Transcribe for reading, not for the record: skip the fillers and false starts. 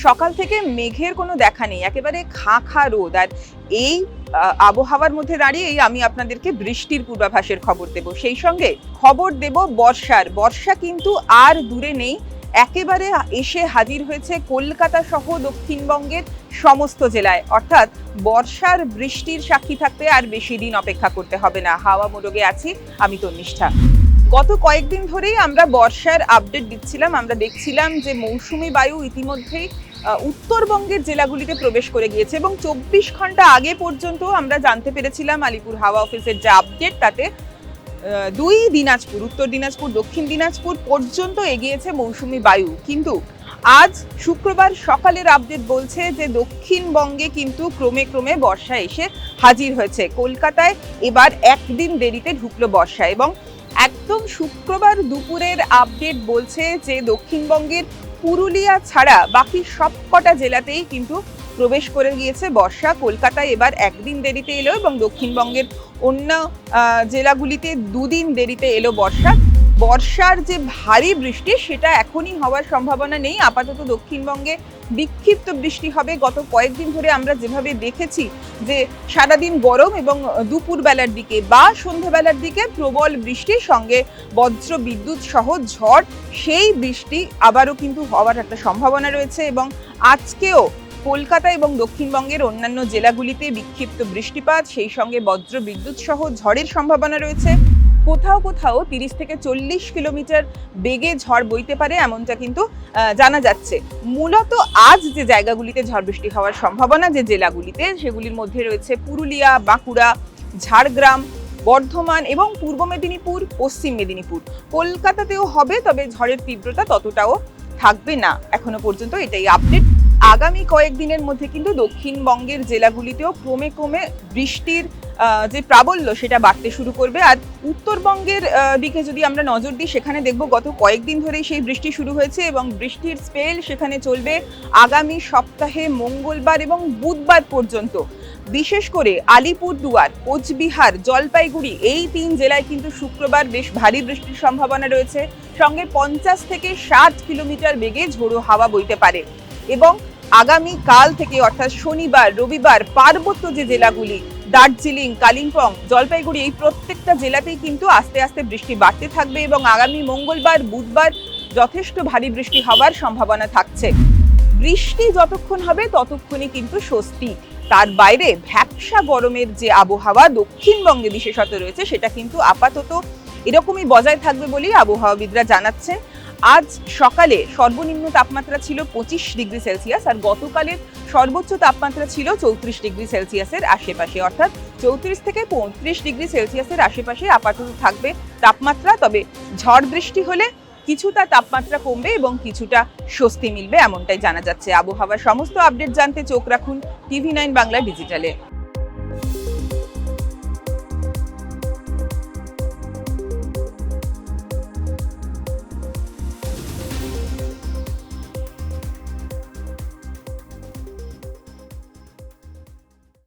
সকাল থেকে মেঘের কোনো দেখা নেই, একেবারে খা খা রোদ। আর এই আবহাওয়ার মধ্যে দাঁড়িয়েই আমি আপনাদেরকে বৃষ্টির পূর্বাভাসের খবর দেব, সেই সঙ্গে খবর দেব বর্ষার। বর্ষা কিন্তু আর দূরে নেই, একেবারে এসে হাজির হয়েছে কলকাতা সহ দক্ষিণবঙ্গের সমস্ত জেলায়। অর্থাৎ বর্ষার বৃষ্টির সাক্ষী থাকতে আর বেশি দিন অপেক্ষা করতে হবে না। হাওয়া মোড়কে আছি আমি তন্নিষ্ঠা। গত কয়েকদিন ধরেই আমরা বর্ষার আপডেট দিচ্ছিলাম। আমরা দেখছিলাম যে মৌসুমী বায়ু ইতিমধ্যেই উত্তরবঙ্গের জেলাগুলিতে প্রবেশ করে গিয়েছে এবং 24 ঘন্টা আগে পর্যন্ত আমরা জানতে পেরেছিলাম আলিপুর হাওয়া অফিসের যে আপডেট, তাতে দুই দিনাজপুর, উত্তর দিনাজপুর, দক্ষিণ দিনাজপুর পর্যন্ত এগিয়েছে মৌসুমী বায়ু। কিন্তু আজ শুক্রবার সকালের আপডেট বলছে যে দক্ষিণবঙ্গে কিন্তু ক্রমে ক্রমে বর্ষা এসে হাজির হয়েছে। কলকাতায় এবার একদিন দেরিতে ঢুকলো বর্ষা এবং একদম শুক্রবার দুপুরের আপডেট বলছে যে দক্ষিণবঙ্গের পুরুলিয়া ছাড়া বাকি সবকটা জেলাতেই কিন্তু প্রবেশ করে গিয়েছে বর্ষা। কলকাতায় এবার একদিন দেরিতে এলো এবং দক্ষিণবঙ্গের অন্য জেলাগুলিতে দুদিন দেরিতে এলো বর্ষা। বর্ষার যে ভারী বৃষ্টি সেটা এখনই হওয়ার সম্ভাবনা নেই। আপাতত দক্ষিণবঙ্গে বিক্ষিপ্ত বৃষ্টি হবে। গত কয়েকদিন ধরে আমরা যেভাবে দেখেছি যে সারাদিন গরম এবং দুপুরবেলার দিকে বা সন্ধ্যাবেলার দিকে প্রবল বৃষ্টির সঙ্গে বজ্র বিদ্যুৎ সহ ঝড়, সেই বৃষ্টি আবারও কিন্তু হওয়ার একটা সম্ভাবনা রয়েছে এবং আজকেও কলকাতা এবং দক্ষিণবঙ্গের অন্যান্য জেলাগুলিতে বিক্ষিপ্ত বৃষ্টিপাত, সেই সঙ্গে বজ্র বিদ্যুৎ সহ ঝড়ের সম্ভাবনা রয়েছে। কোথাও কোথাও 30 থেকে 40 কিলোমিটার বেগে ঝড় বইতে পারে, এমনটা কিন্তু জানা যাচ্ছে। মূলত আজ যে জায়গাগুলিতে ঝড় বৃষ্টি হওয়ার সম্ভাবনা, যে জেলাগুলিতে, সেগুলির মধ্যে রয়েছে পুরুলিয়া, বাঁকুড়া, ঝাড়গ্রাম, বর্ধমান এবং পূর্ব মেদিনীপুর, পশ্চিম মেদিনীপুর। কলকাতাতেও হবে, তবে ঝড়ের তীব্রতা ততটাও থাকবে না এখনো পর্যন্ত, এটাই আপডেট। আগামী কয়েকদিনের মধ্যে কিন্তু দক্ষিণবঙ্গের জেলাগুলিতেও ক্রমে ক্রমে বৃষ্টির যে প্রাবল্য সেটা বাড়তে শুরু করবে। আর উত্তরবঙ্গের দিকে যদি আমরা নজর দিই, সেখানে দেখব গত কয়েকদিন ধরেই সেই বৃষ্টি শুরু হয়েছে এবং বৃষ্টির স্পেল সেখানে চলবে আগামী সপ্তাহে মঙ্গলবার এবং বুধবার পর্যন্ত। বিশেষ করে আলিপুরদুয়ার, কোচবিহার, জলপাইগুড়ি, এই 3 জেলায় কিন্তু শুক্রবার বেশ ভারী বৃষ্টির সম্ভাবনা রয়েছে। সঙ্গে 50 থেকে 60 কিলোমিটার বেগে ঝোড়ো হাওয়া বইতে পারে এবং আগামী কাল থেকে অর্থাৎ শনিবার, রবিবার পার্বত্য যে জেলাগুলি, দার্জিলিং, কালিম্পং, জলপাইগুড়ি, এই প্রত্যেকটা জেলাতেই কিন্তু আস্তে আস্তে বৃষ্টি বাড়তে থাকবে এবং আগামী মঙ্গলবার, বুধবার যথেষ্ট ভারী বৃষ্টি হওয়ার সম্ভাবনা থাকছে। বৃষ্টি যতক্ষণ হবে ততক্ষণই কিন্তু স্বস্তি। তার বাইরে ভ্যাপসা গরমের যে আবহাওয়া দক্ষিণবঙ্গে বিশেষত রয়েছে, সেটা কিন্তু আপাতত এরকমই বজায় থাকবে বলেই আবহাওয়াবিদরা জানাচ্ছেন। আজ সকালে সর্বনিম্ন তাপমাত্রা ছিল 25 ডিগ্রি সেলসিয়াস আর গতকালের সর্বোচ্চ তাপমাত্রা ছিল 34 ডিগ্রি সেলসিয়াসের আশেপাশে। অর্থাৎ 34 থেকে 35 ডিগ্রি সেলসিয়াসের আশেপাশে আপাতত থাকবে তাপমাত্রা। তবে ঝড় বৃষ্টি হলে কিছুটা তাপমাত্রা কমবে এবং কিছুটা স্বস্তি মিলবে, এমনটাই জানা যাচ্ছে। আবহাওয়ার সমস্ত আপডেট জানতে চোখ রাখুন TV9 বাংলা ডিজিটালে।